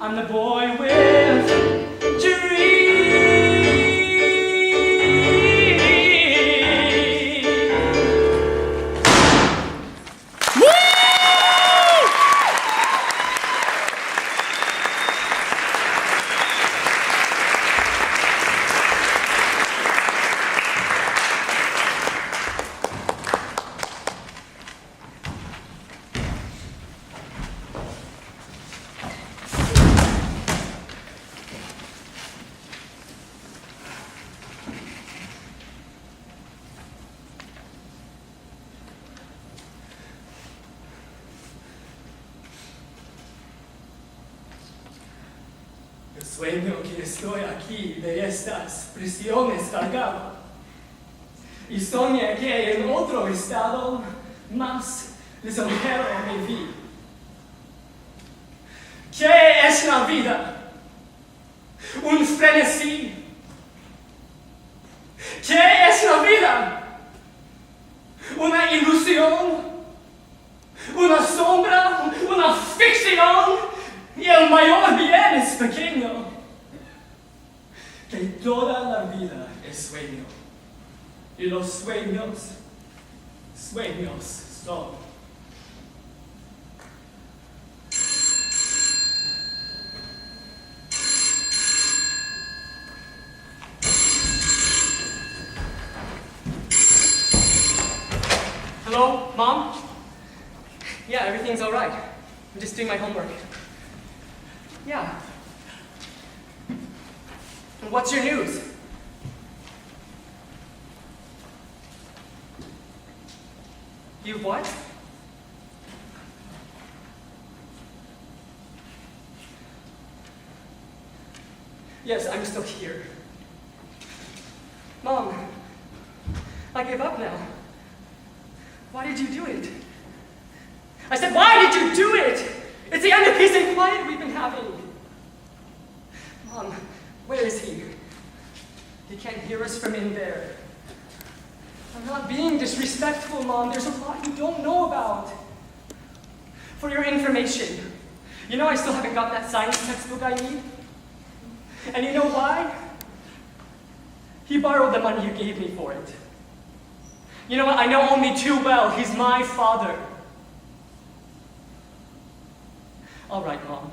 I'm the boy with dreams. Sueño que estoy aquí de estas prisiones cargado. Y soñé que en otro estado más lisonjero me vi. ¿Qué es la vida? ¿Un frenesí? ¿Qué es la vida? ¿Una ilusión? ¿Una sombra? ¿Una ficción? Y el mayor bien es pequeño. Que toda la vida es sueño. Y los sueños, sueños son. Hello, Mom? Yeah, everything's all right. I'm just doing my homework. Yeah. What's your news? You what? Yes, I'm still here. Mom, I gave up now. Why did you do it? I said, why did you do it? It's the end of peace and quiet we've been having. Mom, where is he? He can't hear us from in there. I'm not being disrespectful, Mom. There's a lot you don't know about. For your information, you know I still haven't got that science textbook I need? And you know why? He borrowed the money you gave me for it. You know what? I know only too well. He's my father. All right, Mom.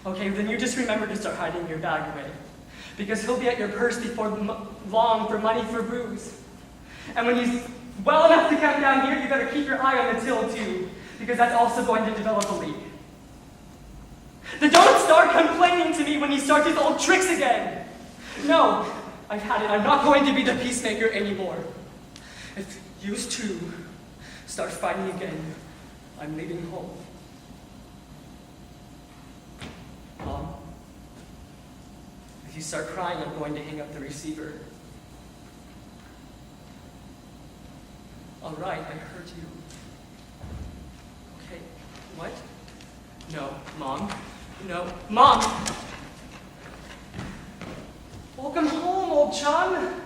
Okay, then you just remember to start hiding your bag away. Because he'll be at your purse before long for money for booze. And when he's well enough to come down here, you better keep your eye on the till too, because that's also going to develop a leak. Then don't start complaining to me when he starts his old tricks again. No, I've had it. I'm not going to be the peacemaker anymore. If you two start fighting again, I'm leaving home. Mom, if you start crying, I'm going to hang up the receiver. All right, I heard you. Okay, what? No, Mom. No, Mom! Welcome home, old chum.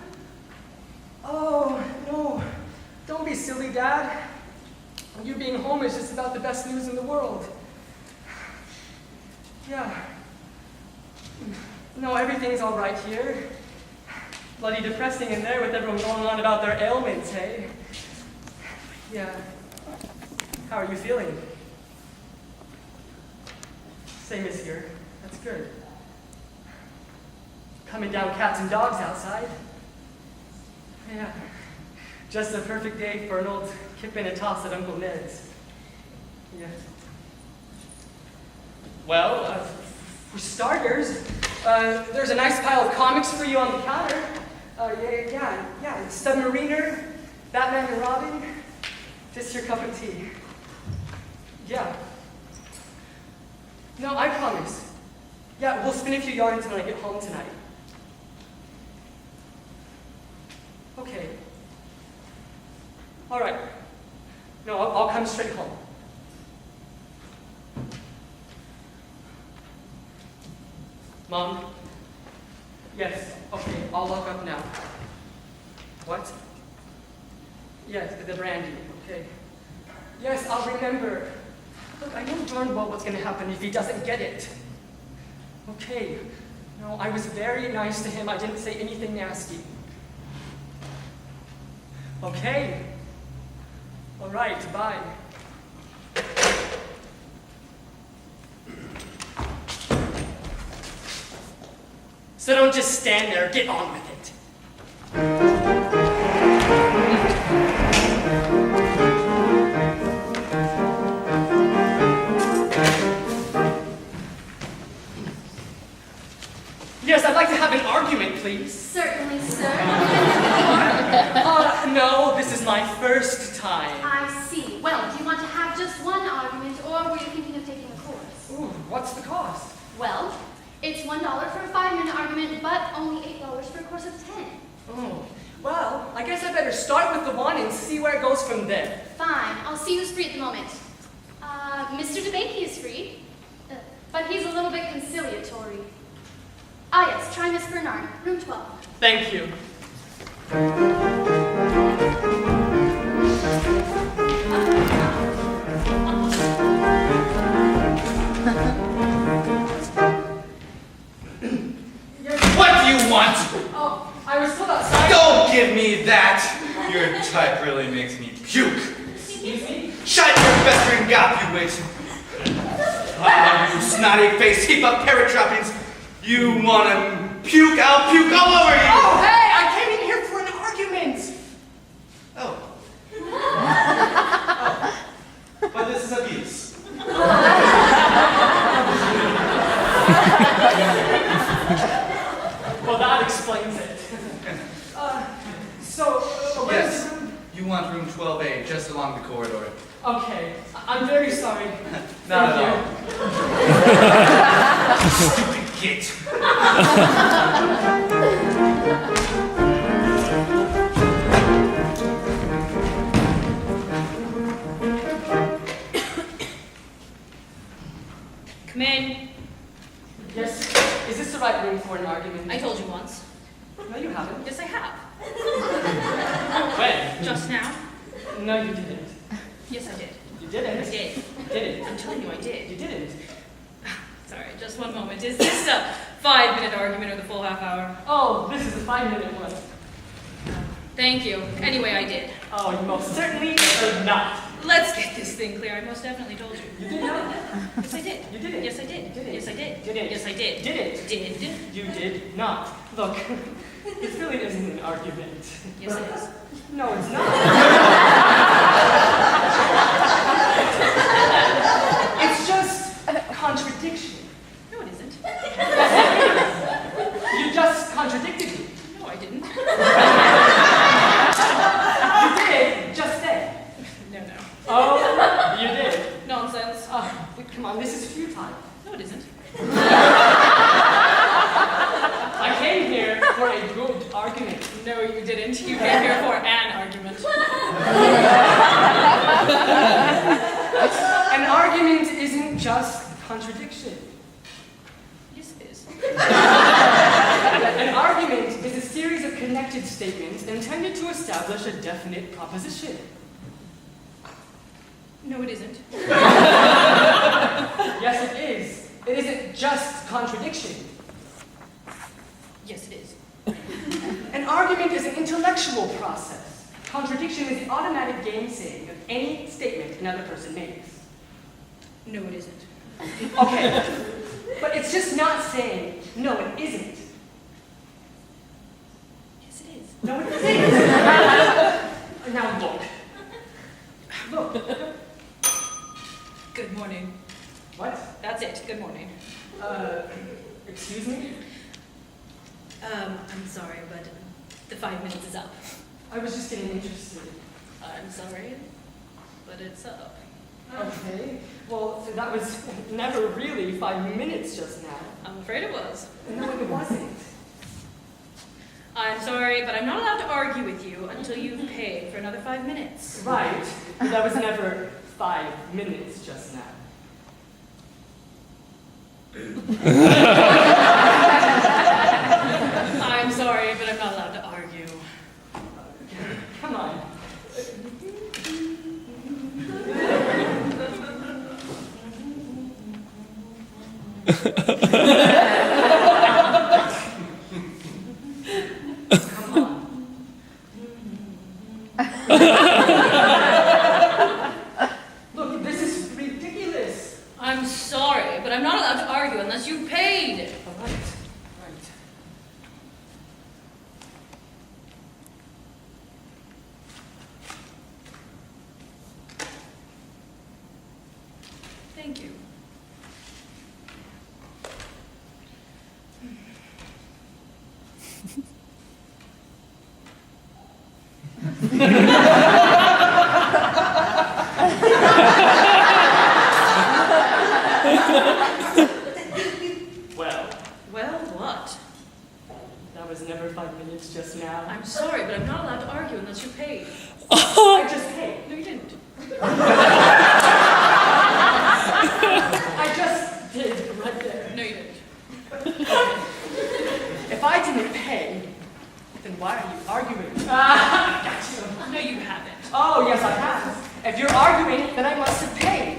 Oh, no. Don't be silly, Dad. You being home is just about the best news in the world. Yeah. No, everything's all right here. Bloody depressing in there with everyone going on about their ailments, hey? Yeah. How are you feeling? Same as here. That's good. Coming down cats and dogs outside. Yeah. Just the perfect day for an old kip and a toss at Uncle Ned's. Yeah. Well, for starters, there's a nice pile of comics for you on the counter. Yeah. Submariner, Batman and Robin. Just your cup of tea. Yeah. No, I promise. Yeah, we'll spin a few yards when I get home tonight. Okay. All right. No, I'll come straight home. Mom? Yes, okay, I'll lock up now. What? Yes, the brandy, okay. Yes, I'll remember. Look, I know darn well what's going to happen if he doesn't get it. Okay. No, I was very nice to him. I didn't say anything nasty. Okay. All right, bye. So don't just stand there, get on with it. Yes, I'd like to have an argument, please. Certainly, sir. No, this is my first time. I see. Well, do you want to have just one argument, or were you thinking of taking a course? Ooh, what's the cost? Well, It's $1 for a 5-minute argument, but only $8 for a course of 10. Oh, well, I guess I better start with the 1 and see where it goes from there. Fine, I'll see who's free at the moment. Mr. DeBakey is free, but he's a little bit conciliatory. Ah yes, try Miss Bernard, room 12. Thank you. What do you want? Oh, I was still outside. Don't give me that! Your type really makes me puke. Excuse me? Shut your best gap, you wit! Oh, you snotty face, heap of parrot droppings. You wanna puke? I'll puke all over you! Oh, hey, I came in here for an argument. Oh. Oh. But this is abuse. Well, that explains it. Where's Yes, the room? you want room 12A, just along the corridor. Okay, I'm very sorry. Not Thank at all. Stupid git. Come in. Yes, is this the right room for an argument? I told you once. No, you haven't. Yes, I have. When? Just now. No, you didn't. Yes, I did. You didn't. I did. You didn't. I'm telling you, I did. You didn't. Sorry, just one moment. Is this a 5-minute argument or the full half hour? Oh, this is a 5-minute one. Thank you. Anyway, I did. Oh, you most certainly did not. Let's get this thing clear. I most definitely told you. You did not. Yes, I did. You didn't. Yes, I did. You didn't. Yes, I did. Didn't. Yes, I did. Didn't. Did. You did not. Look, this really isn't an argument. Yes, it is. No, it's not. It's just a contradiction. No, it isn't. You just contradicted me. No, I didn't. You did, just then. No, no. Oh, you did. Nonsense. Wait, come on, this is futile. No, it isn't. I came here for a good argument. No, you didn't. You came here for an argument. An argument isn't just contradiction. Yes, it is. An argument is a series of connected statements intended to establish a definite proposition. No, it isn't. Yes, it is. It isn't just contradiction. Yes, it is. An argument is an intellectual process. Contradiction is the automatic gainsaying of any statement another person makes. No, it isn't. Okay, but it's just not saying, no, it isn't. Yes, it is. No, it isn't. Now look. Look. Good morning. What? That's it. Good morning. Excuse me? I'm sorry, but the 5 minutes is up. I was just getting interested. I'm sorry, but it's up. Okay. Well, that was never really 5 minutes just now. I'm afraid it was. No, it wasn't. I'm sorry, but I'm not allowed to argue with you until you've paid for another 5 minutes. Right. But that was never 5 minutes just now. I'm sorry, but I'm not allowed to argue. Come on. Come on. Look, this is ridiculous. I'm sorry, but I'm not allowed to argue unless you've paid. All right. Right. Thank you. Well, If you're arguing, then I must have paid.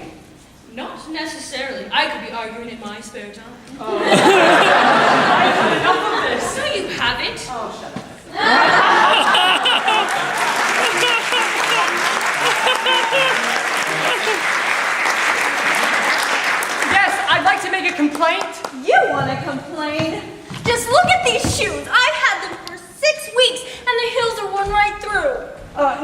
Not necessarily. I could be arguing in my spare time. Oh. I've had enough of this. No, you haven't. Oh, shut up. Yes, I'd like to make a complaint. You want to complain? Just look at these shoes. I've had them for 6 weeks, and the heels are worn right through.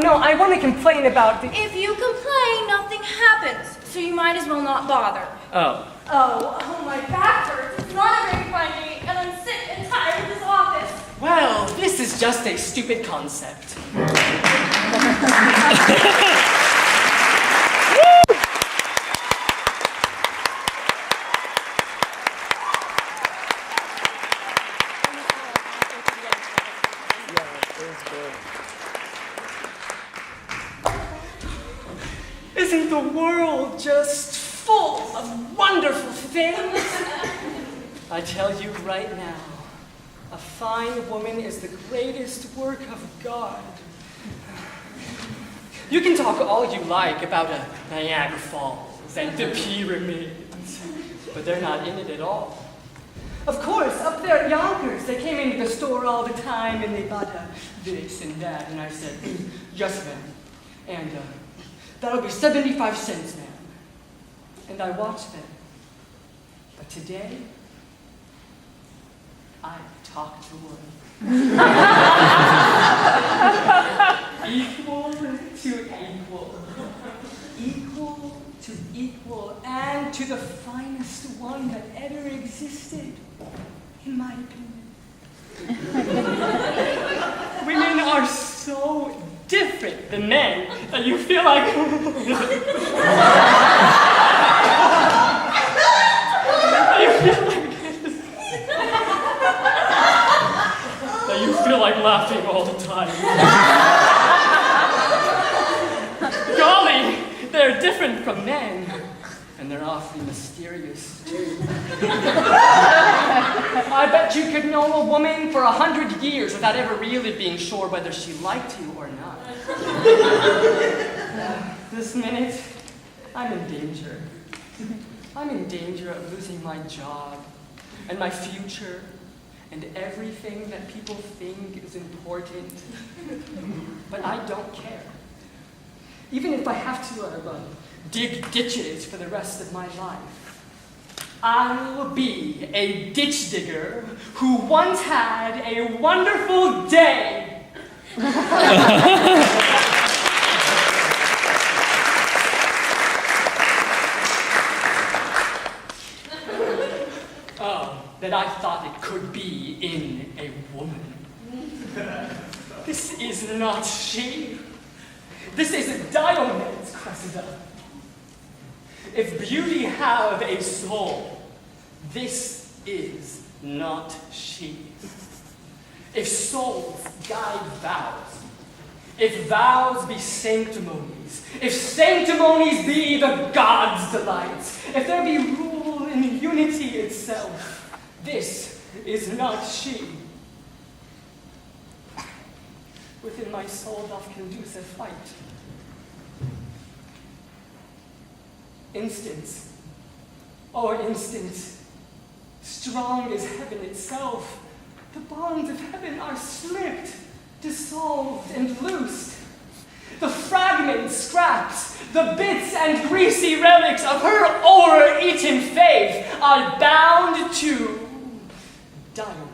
No, I want to complain about the... If you complain, nothing happens, so you might as well not bother. Oh. Oh, my back hurts. It's not a very fine day, and I'm sick and tired of this office. Well, this is just a stupid concept. Isn't the world just full of wonderful things? I tell you right now, a fine woman is the greatest work of God. You can talk all you like about Niagara Falls and the pyramids, but they're not in it at all. Of course, up there at Yonkers, they came into the store all the time and they bought this and that, and I said, yes, ma'am. And that'll be 75 cents, ma'am. And I watched them. But today, I talked to one. Equal to equal. Equal to equal. And to the finest one that ever existed, in my opinion. Women are so different than men that you feel like... You feel like laughing all the time. Golly, they're different from men. And they're awfully mysterious, too. I bet you could know a woman for 100 years without ever really being sure whether she liked you or not. This minute, I'm in danger. I'm in danger of losing my job and my future and everything that people think is important. But I don't care. Even if I have to dig ditches for the rest of my life, I'll be a ditch digger who once had a wonderful day. That I thought it could be in a woman. This is not she. This is Diomed's Cressida. If beauty have a soul, this is not she. If souls guide vows, if vows be sanctimonies, if sanctimonies be the God's delights, if there be rule in unity itself, this is not she. Within my soul doth conduce a fight. Instance, oh instance, strong as heaven itself, the bonds of heaven are slipped, dissolved, and loosed. The fragments, scraps, the bits and greasy relics of her o'er-eaten faith are bound to Diomed.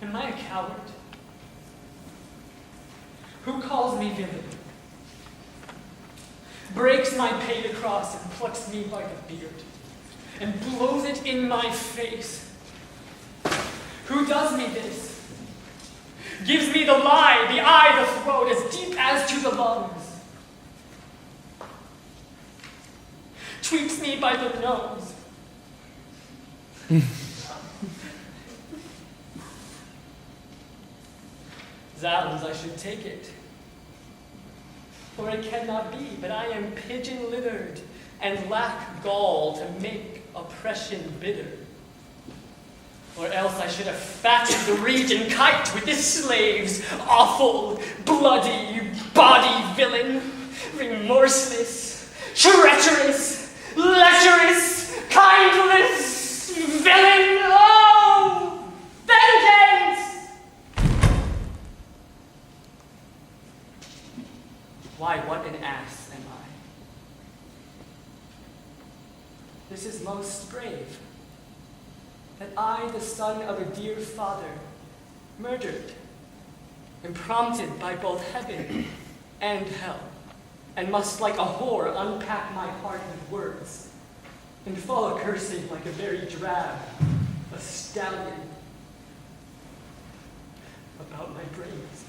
Am I a coward? Who calls me villain? Breaks my painted cross and plucks me by the beard and blows it in my face. Who does me this? Gives me the lie, the eye, the throat, as deep as to the lungs. Tweaks me by the nose. Zounds, I should take it. For it cannot be, but I am pigeon-livered, and lack gall to make oppression bitter. Or else I should have fattened the region kite with this slave's awful, bloody body villain, remorseless, treacherous, lecherous, kindless villain. Oh, vengeance! Why, what an ass am I? This is most brave, that I, the son of a dear father, murdered, and prompted by both heaven and hell, and must like a whore unpack my heart with words, and fall a-cursing like a very drab, a stallion, about my brains.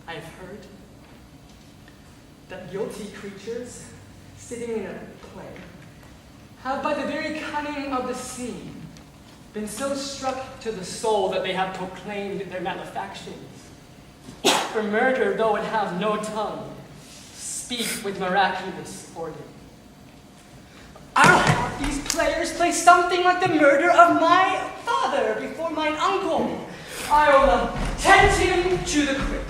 I've heard that guilty creatures sitting in a play have by the very cunning of the scene been so struck to the soul that they have proclaimed their malefactions. For murder, though it have no tongue, speak with miraculous organ. I'll have these players play something like the murder of my father before mine uncle. I'll tend him to the quick.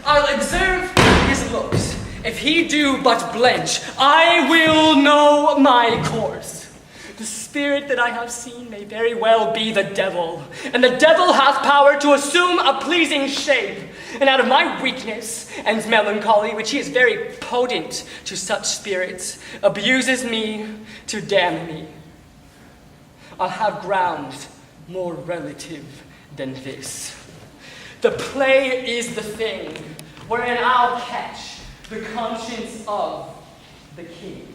I'll observe his looks. If he do but blench, I will know my course. The spirit that I have seen may very well be the devil, and the devil hath power to assume a pleasing shape, and out of my weakness and melancholy, which he is very potent to such spirits, abuses me to damn me. I'll have grounds more relative than this. The play is the thing wherein I'll catch the conscience of the king.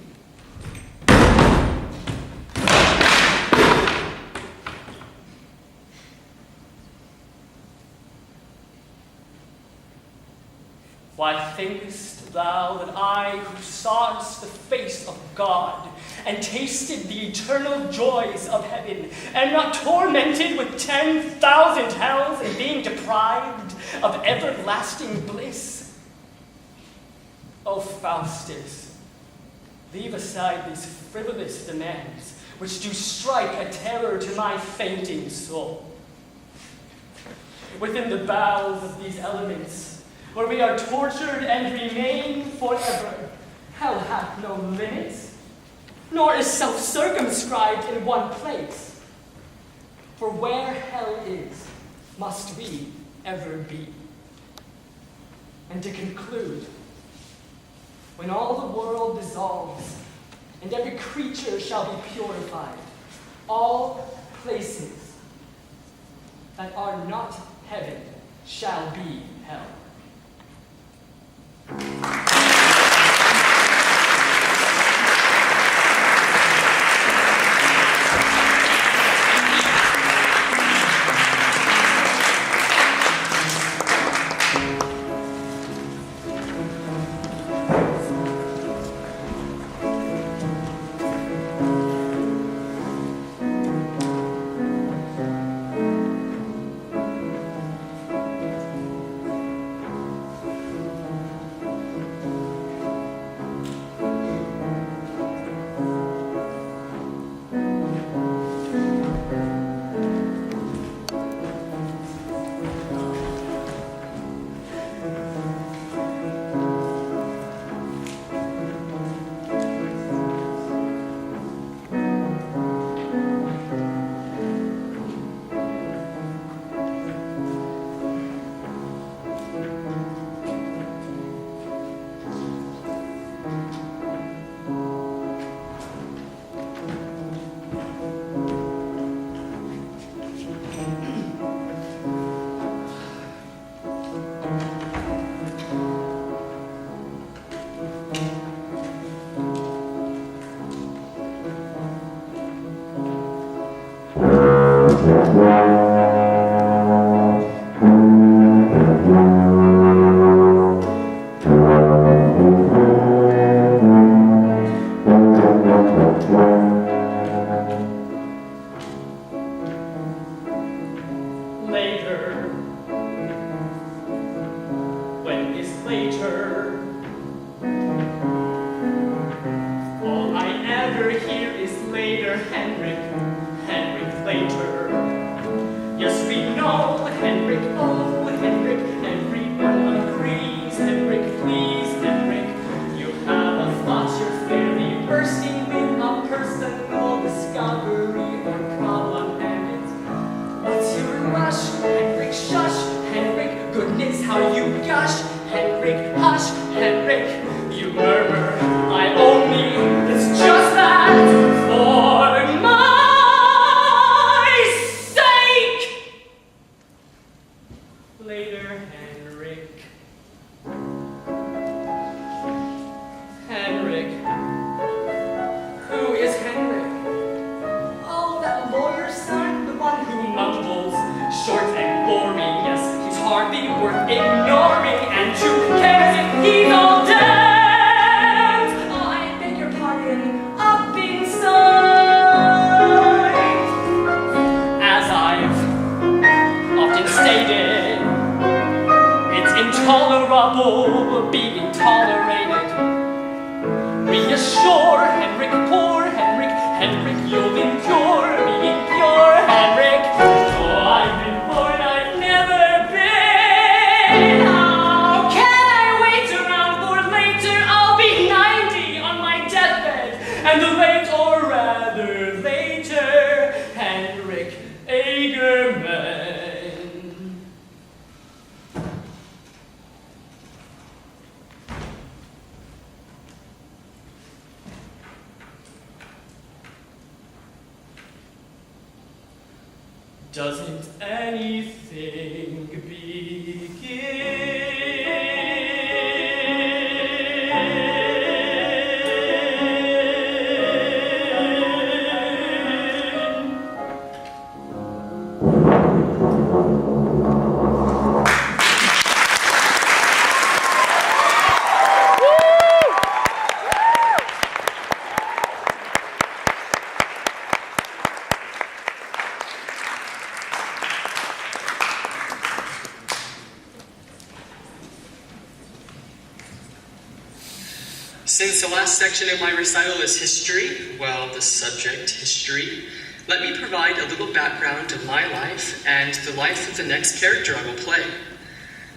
Why thinkest thou that I, who sawest the face of God, and tasted the eternal joys of heaven, am not tormented with 10,000 hells and being deprived of everlasting bliss? O Faustus, leave aside these frivolous demands, which do strike a terror to my fainting soul. Within the bowels of these elements, where we are tortured and remain forever, hell hath no limits, nor is self-circumscribed in one place. For where hell is, must we ever be. And to conclude, when all the world dissolves, and every creature shall be purified, all places that are not heaven shall be hell. never hear is later, Henrik later. Yes, we know, Henrik, oh, Henrik, everyone agrees, Henrik, please, Henrik, you have a thought, you're fairly bursting with a personal discovery or problem, and it's, what's your rush, Henrik, shush, Henrik, goodness, how you gush, Henrik, hush, Henrik, you murmur, I only, it's just that, for my sake. Later, Henrik. Henrik. Who is Henrik? Oh, that lawyer's son, the one who mumbles, short and boring, yes, he's hardly worth ignoring, and who cares if he's all damned? Oh, I beg your pardon, up inside. As I've often stated, it's intolerable being tolerated. Reassure Henrik, poor Henrik, Henrik, you'll endure being pure, Henrik. Oh, I've been born, I've never been. How can I wait around for later? I'll be 90 on my deathbed, and the late, or rather later, Henrik Agerman. Doesn't anything begin? Since the last section of my recital is history, well, the subject, history, let me provide a little background of my life and the life of the next character I will play.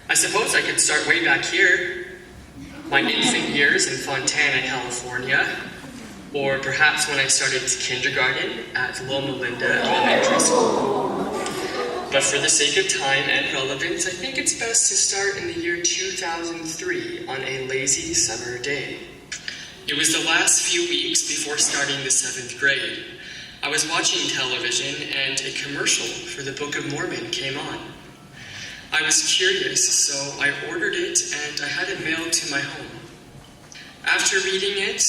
I suppose I could start way back here, my infant years in Fontana, California, or perhaps when I started kindergarten at Loma Linda Elementary School. But for the sake of time and relevance, I think it's best to start in the year 2003 on a lazy summer day. It was the last few weeks before starting the 7th grade. I was watching television and a commercial for the Book of Mormon came on. I was curious, so I ordered it and I had it mailed to my home. After reading it,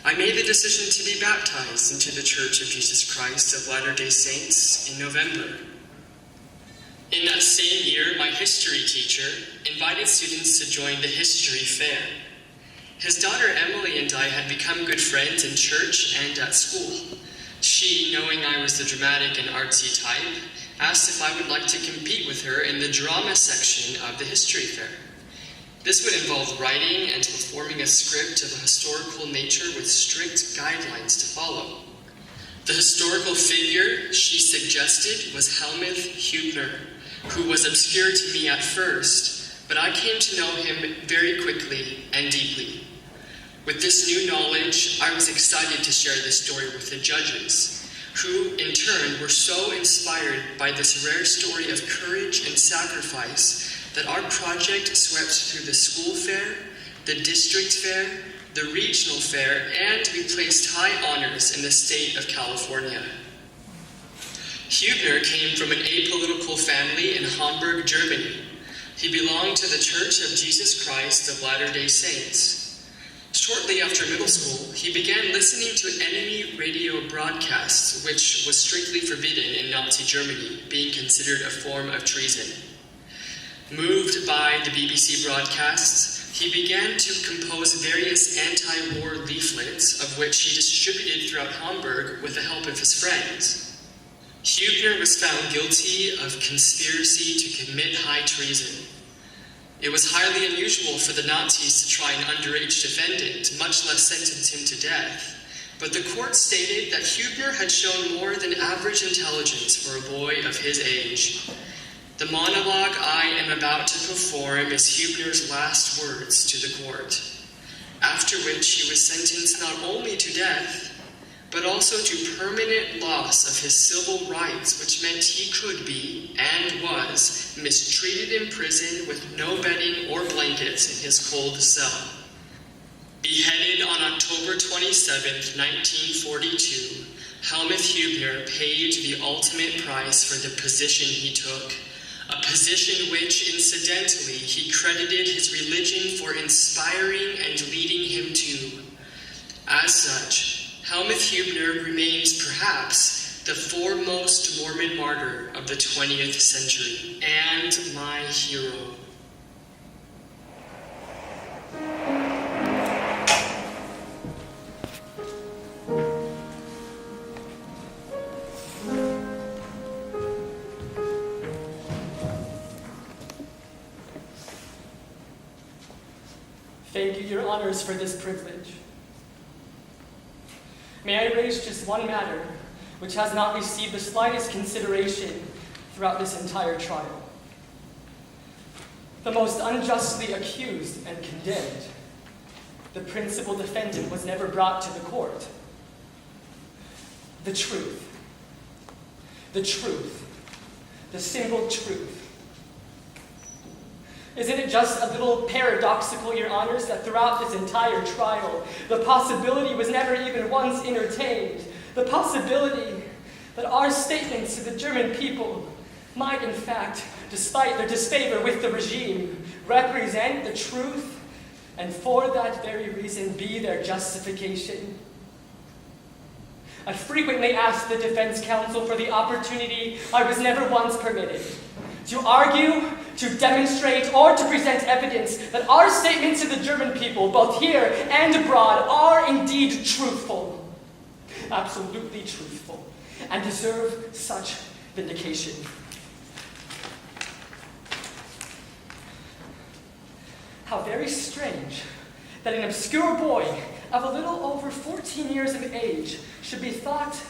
I made the decision to be baptized into the Church of Jesus Christ of Latter-day Saints in November. In that same year, my history teacher invited students to join the history fair. His daughter Emily and I had become good friends in church and at school. She, knowing I was the dramatic and artsy type, asked if I would like to compete with her in the drama section of the history fair. This would involve writing and performing a script of a historical nature with strict guidelines to follow. The historical figure she suggested was Helmuth Huebner, who was obscure to me at first, but I came to know him very quickly and deeply. With this new knowledge, I was excited to share this story with the judges, who in turn were so inspired by this rare story of courage and sacrifice that our project swept through the school fair, the district fair, the regional fair, and we placed high honors in the state of California. Huebner came from an apolitical family in Hamburg, Germany. He belonged to the Church of Jesus Christ of Latter-day Saints. Shortly after middle school, he began listening to enemy radio broadcasts, which was strictly forbidden in Nazi Germany, being considered a form of treason. Moved by the BBC broadcasts, he began to compose various anti-war leaflets, of which he distributed throughout Hamburg with the help of his friends. Huebner was found guilty of conspiracy to commit high treason. It was highly unusual for the Nazis to try an underage defendant, much less sentence him to death, but the court stated that Huebner had shown more than average intelligence for a boy of his age. The monologue I am about to perform is Huebner's last words to the court, after which he was sentenced not only to death, but also to permanent loss of his civil rights, which meant he could be, and was, mistreated in prison with no bedding or blankets in his cold cell. Beheaded on October 27, 1942, Helmuth Huebner paid the ultimate price for the position he took, a position which, incidentally, he credited his religion for inspiring and leading him to. As such, Helmuth Huebner remains perhaps the foremost Mormon martyr of the 20th century, and my hero. Thank you, Your Honors, for this privilege. May I raise just one matter which has not received the slightest consideration throughout this entire trial. The most unjustly accused and condemned, the principal defendant was never brought to the court. The truth. The truth. The simple truth. Isn't it just a little paradoxical, Your Honors, that throughout this entire trial, the possibility was never even once entertained, the possibility that our statements to the German people might, in fact, despite their disfavor with the regime, represent the truth, and for that very reason be their justification? I frequently asked the defense counsel for the opportunity I was never once permitted to argue, to demonstrate, or to present evidence that our statements to the German people, both here and abroad, are indeed truthful, absolutely truthful, and deserve such vindication. How very strange that an obscure boy of a little over 14 years of age should be thought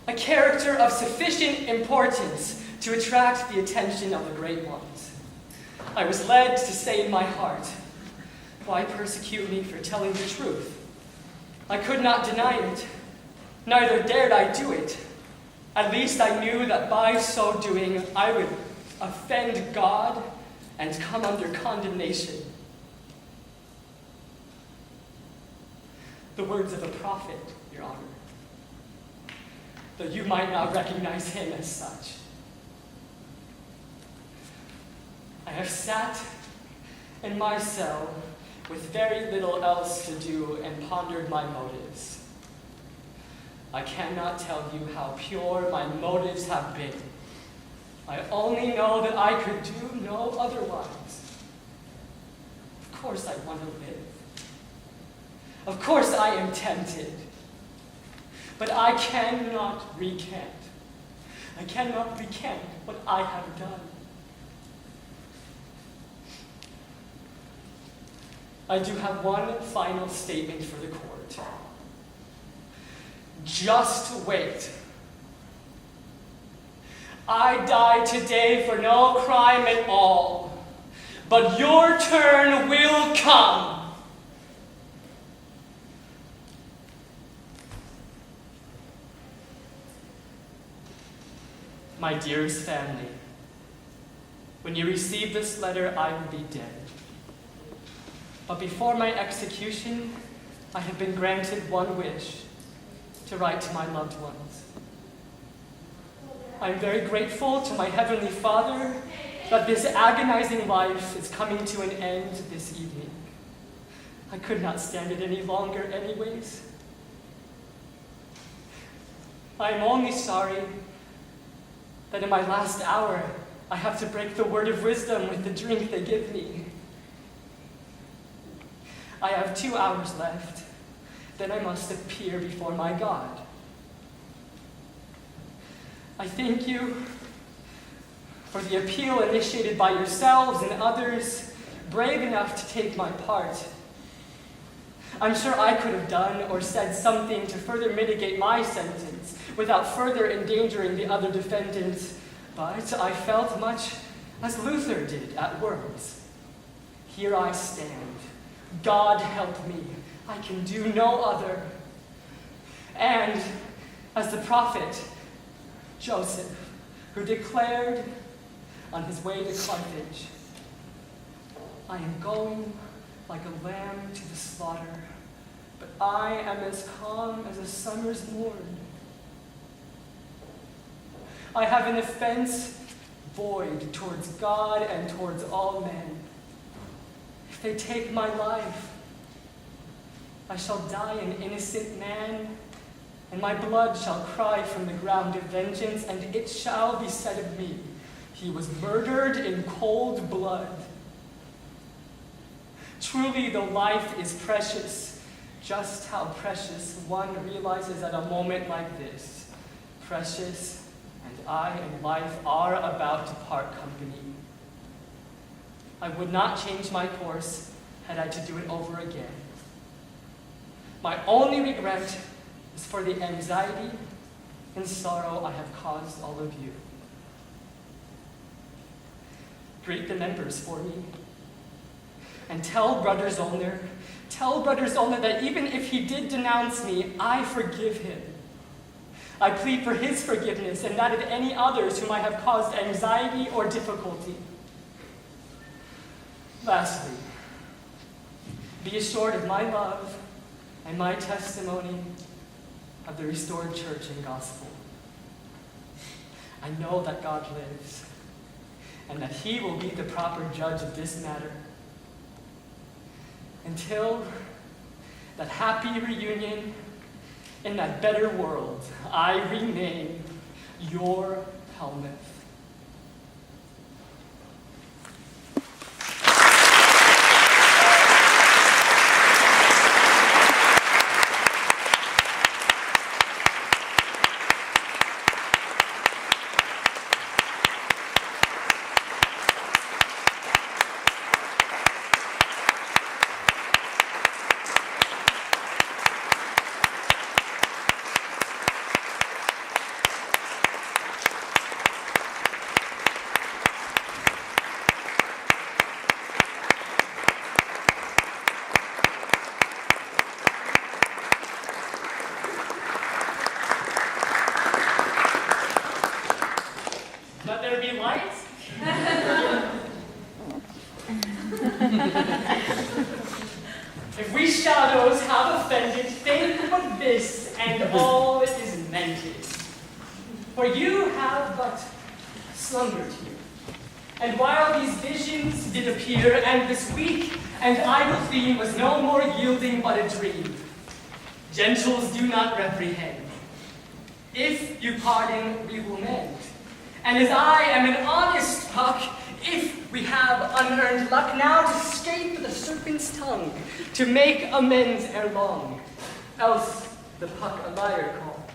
a character of sufficient importance to attract the attention of the great ones. I was led to say in my heart, why persecute me for telling the truth? I could not deny it, neither dared I do it. At least I knew that by so doing I would offend God and come under condemnation. The words of a prophet, Your Honor, though you might not recognize him as such. I have sat in my cell with very little else to do and pondered my motives. I cannot tell you how pure my motives have been. I only know that I could do no otherwise. Of course I want to live. Of course I am tempted. But I cannot recant. I cannot recant what I have done. I do have one final statement for the court. Just wait. I died today for no crime at all, but your turn will come. My dearest family, when you receive this letter, I will be dead. But before my execution, I have been granted one wish, to write to my loved ones. I am very grateful to my Heavenly Father that this agonizing life is coming to an end this evening. I could not stand it any longer anyways. I am only sorry that in my last hour, I have to break the word of wisdom with the drink they give me. I have 2 hours left, then I must appear before my God. I thank you for the appeal initiated by yourselves and others brave enough to take my part. I'm sure I could have done or said something to further mitigate my sentence without further endangering the other defendants, but I felt much as Luther did at Worms. Here I stand. God help me. I can do no other. And as the prophet Joseph, who declared on his way to Carthage, I am going like a lamb to the slaughter, but I am as calm as a summer's morn. I have an offense void towards God and towards all men. If they take my life, I shall die an innocent man, and my blood shall cry from the ground of vengeance, and it shall be said of me, he was murdered in cold blood. Truly, though life is precious, just how precious one realizes at a moment like this. Precious, and I and life are about to part company. I would not change my course had I to do it over again. My only regret is for the anxiety and sorrow I have caused all of you. Greet the members for me. And tell Brother Zollner that even if he did denounce me, I forgive him. I plead for his forgiveness and that of any others whom I have caused anxiety or difficulty. Lastly, be assured of my love and my testimony of the restored church and gospel. I know that God lives and that he will be the proper judge of this matter. Until that happy reunion in that better world, I remain your Helmuth. Let there be light. If we shadows have offended, think what this and all is mended. For you have but slumbered here. And while these visions did appear, and this weak and idle theme was no more yielding but a dream, gentles do not reprehend. If you pardon, we will mend. And as I am an honest puck, if we have unearned luck, now to escape the serpent's tongue, to make amends ere long, else the puck a liar call.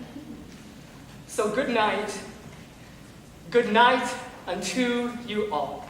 So good night unto you all.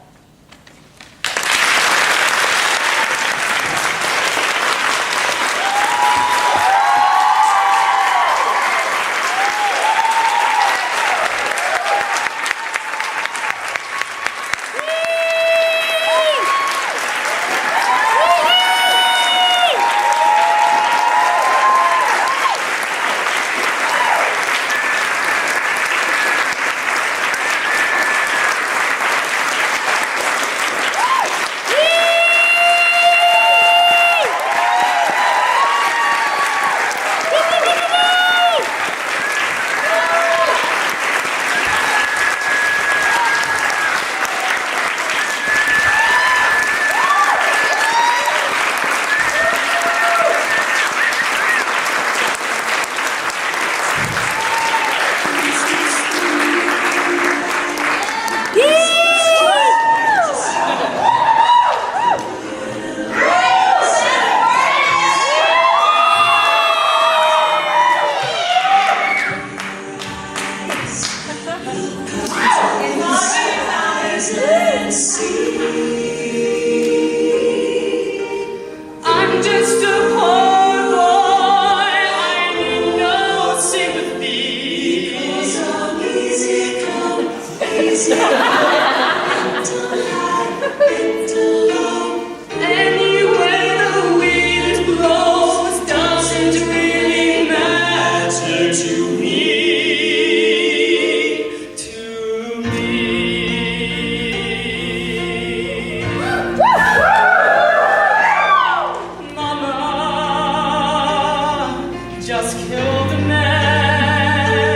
old man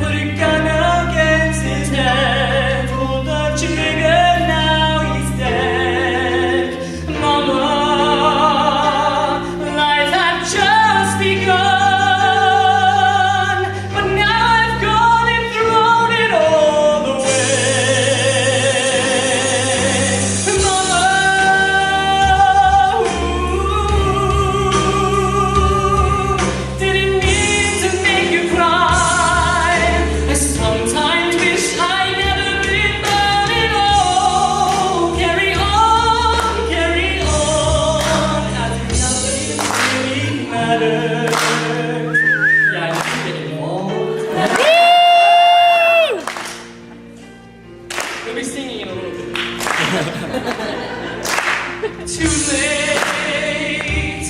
put a gun against his head, pulled the trigger, now he's dead. Mama, life had just begun, but now I've gone and thrown it all away. Mama, didn't mean to make you cry. I sometimes wish I'd never been born at all. Carry on, as if nothing really mattered. Yeah, I'm just getting old. We'll be singing in a little bit. Too late,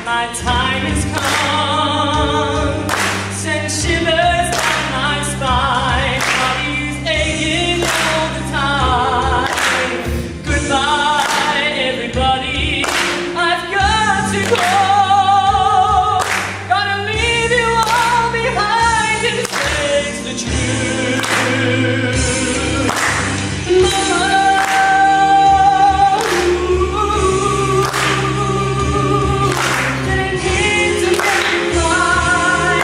my time has come. Send shivers down my spine. Body's aching all the time. Goodbye, everybody. I've got to go. Gotta leave you all behind and face the truth. Mama, didn't mean to make you cry.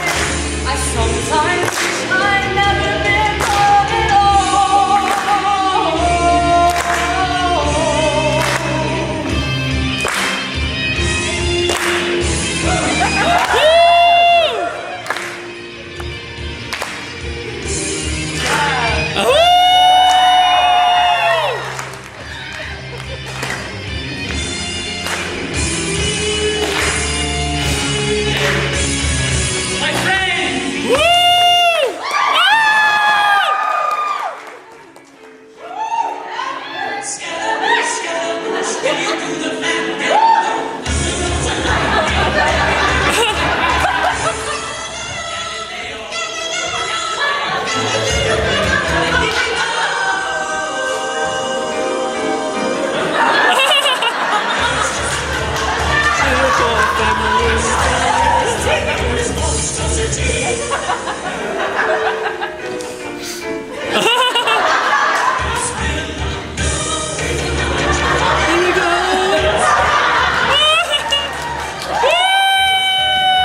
I sometimes wish I'd never been born at all. My friends!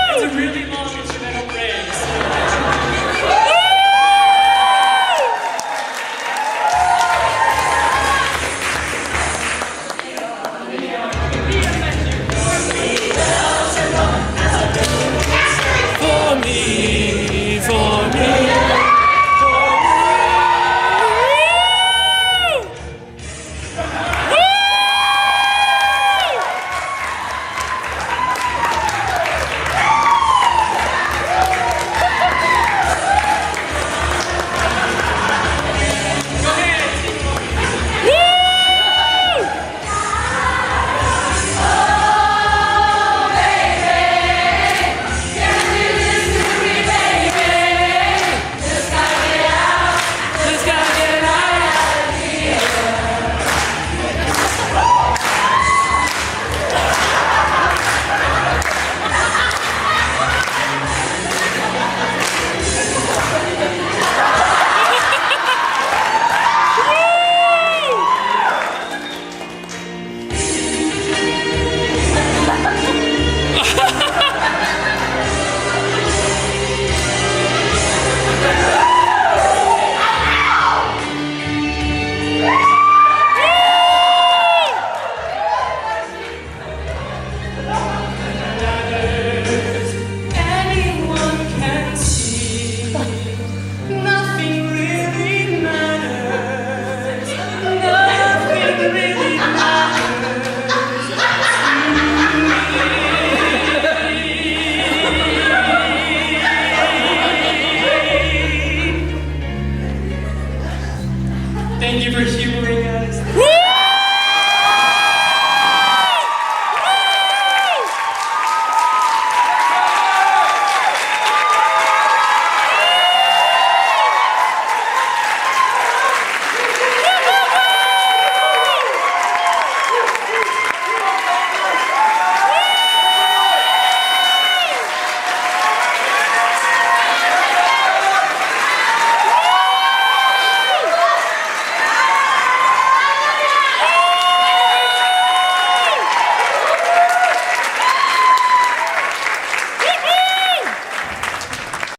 It's a really long instrumental phrase. For me.